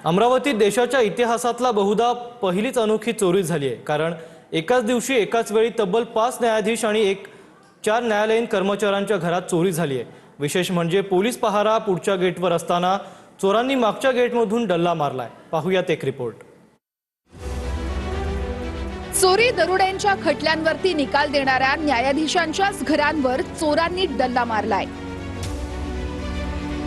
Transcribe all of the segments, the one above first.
अमरावतीत देशाच्या इतिहासातला बहुधा पहिलीच अनोखी चोरी झाली आहे। कारण एकाच दिवशी एकाच वेळी तब्बल 5 न्यायाधीश आणि 4 न्यायालयीन कर्मचाऱ्यांच्या घरात चोरी झाली आहे। विशेष म्हणजे पोलीस पहारा पुढच्या गेटवर असताना चोरांनी मागच्या गेटमधून डल्ला मारलाय। पाहूयात एक रिपोर्ट। चोरी दरोड्यांच्या खटल्यांवरती निकाल देणाऱ्या न्यायाधीशांच्याच घरांवर चोरांनी डल्ला मारलाय।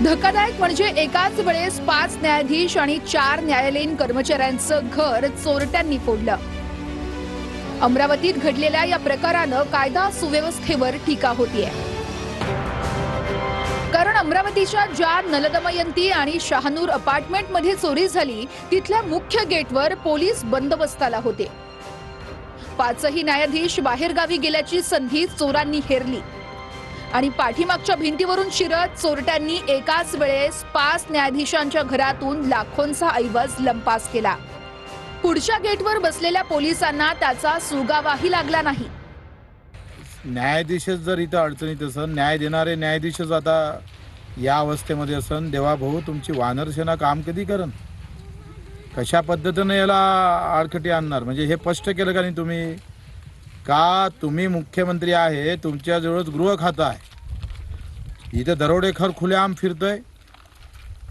धक्कादायक म्हणजे एकाच वेळेस 5 न्यायाधीश आणि 4 न्यायालयीन कर्मचाऱ्यांचं घर चोरट्यांनी फोडलं। अमरावतीत घडलेल्या या प्रकारानं कायदा सुव्यवस्थेवर टीका होतीये। कारण अमरावतीच्या ज्या नलदमयंती आणि शहानूर अपार्टमेंट मध्ये चोरी झाली तिथल्या मुख्य गेटवर पोलीस बंदोबस्ताला होते। 5ही न्यायाधीश बाहेरगावी गेल्याची संधी चोरांनी हेरली आणि पाठीमागच्या भिंतीवरून शिरत चोरट्यांनी एकाच वेळेस 5 न्यायाधीशांच्या घरातून लाखोंचा ऐवज लंपास केला। पुढच्या गेटवर बसलेल्या पोलिसांना त्याचा सुगावाही लागला नाही। न्यायाधीशच जर इथं अडचणीत असन, न्याय देणारे न्यायाधीशच आता या अवस्थेमध्ये असन, देवा भाऊ तुमची वानरसेना काम कधी करन? कशा पद्धतीने याला आडखटी आणणार? म्हणजे हे स्पष्ट केलं का नाही तुम्ही? का तुम्ही मुख्यमंत्री आहे, तुमच्याजवळच गृह खातं आहे, इथं दरोडेखोर खुलेआम फिरतोय।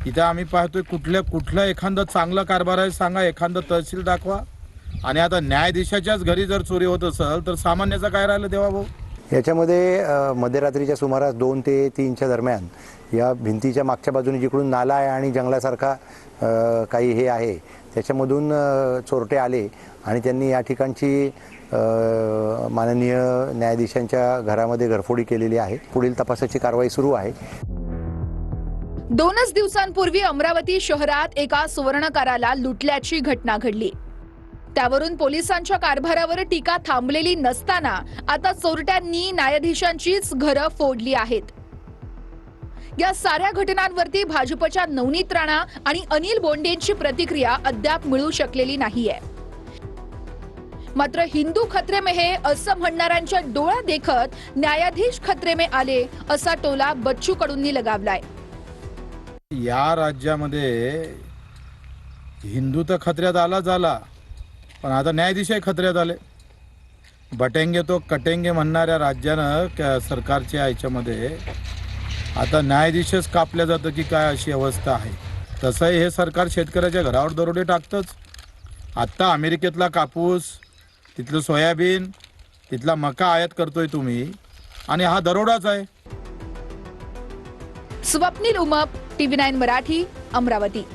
इथं आम्ही पाहतोय कुठला एखादा चांगला कारभार आहे सांगा, एखादा तहसील दाखवा। आणि आता न्यायाधीशाच्याच घरी जर चोरी होत असेल तर सामान्याचं काय राहिलं देवा भाऊ? याच्यामध्ये मध्यरात्रीच्या सुमारास 2 ते 3च्या दरम्यान या भिंतीच्या मागच्या बाजूने जिकडून नाला आहे आणि जंगलासारखा काही हे आहे त्याच्यामधून चोरटे आले आणि त्यांनी या ठिकाणची माननीय न्यायाधीशांच्या घरामध्ये घरफोडी केलेली आहे। पुढील तपासाची कारवाई सुरू आहे। 2च दिवसांपूर्वी अमरावती शहरात एका सुवर्णकाराला लुटल्याची घटना घडली। त्यावरून पोलिसांच्या कारभारावर टीका थांबलेली नसताना आता चोरट्यांनी न्यायाधीशांचीच घरं फोडली आहेत। या साऱ्या घटनांवरती भाजपच्या नवनीत राणा आणि अनिल बोंडेंची प्रतिक्रिया अद्याप मिळू शकलेली नाहीये। मात्र हिंदू खतरे में है असं म्हणणाऱ्यांच्या डोळा देखत न्यायाधीश खतरे में आले असा टोला बच्चू कडूंनी लगावलाय। या राज्यामध्ये हिंदू तर खतऱ्यात आला, पण आता न्यायाधीशही खतऱ्यात आले। बटेंगे तो कटेंगे म्हणणाऱ्या राज्यानं सरकारच्या याच्यामध्ये आता न्यायाधीशच कापल्या जातं की काय अशी अवस्था आहे। तसंही हे सरकार शेतकऱ्याच्या घरावर दरोडे टाकतंच। आत्ता अमेरिकेतला कापूस, तिथलं सोयाबीन, तिथला मका आयात करतोय तुम्ही आणि हा दरोडाच आहे। स्वप्नील उमप, TV9 मराठी, अमरावती।